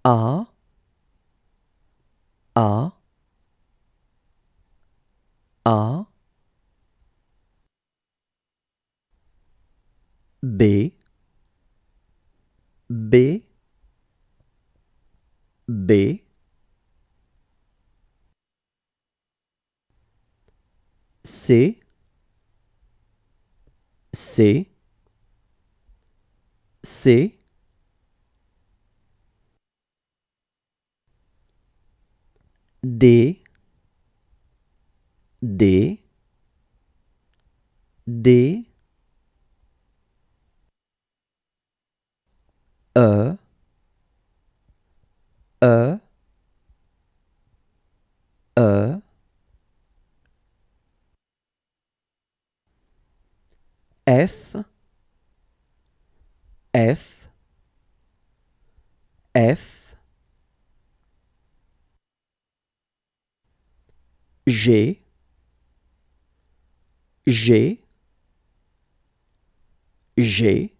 A, A, A, B, B, B, C, C, C, D, D, D, E, E, E, F, F, F, G, G, G,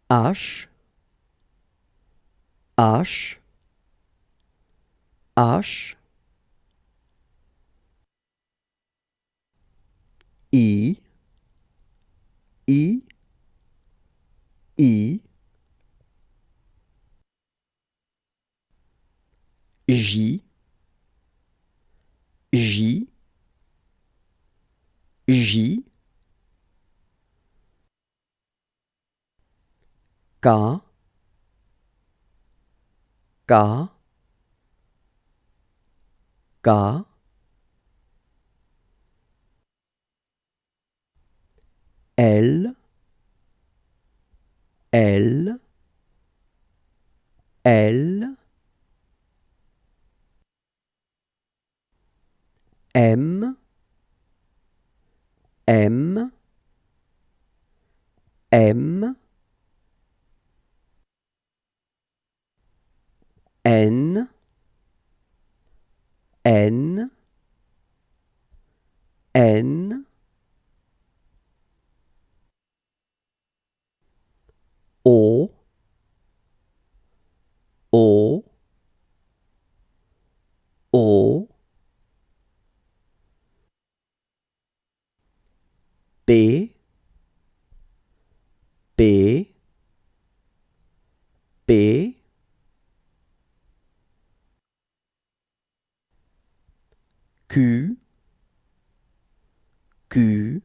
H, H, H, I, I, I, J, J, J, K, K, K, L, L, L, M, M, M, N, N, N, O, O, O, P, P, P, Q, Q,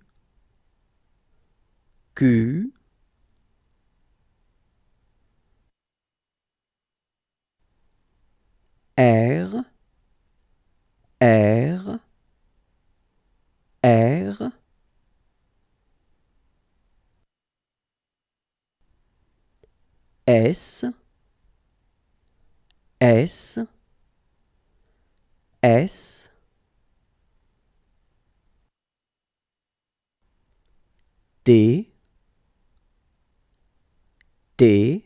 Q, R, R, R, S, S, S, T, T,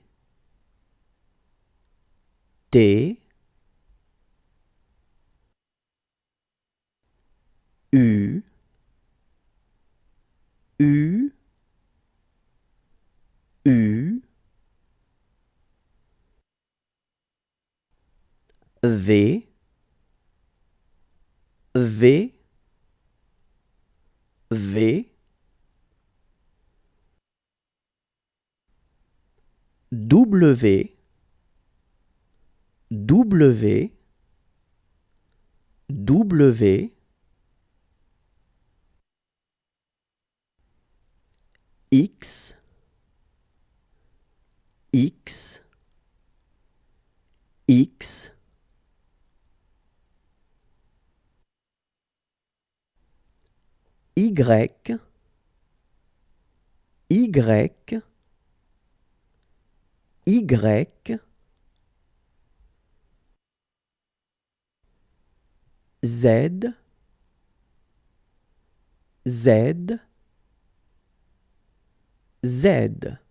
T, U, U, U, V, V, V, W, W, W, X, X, X, Y, Y, Y, Z, Z, Z.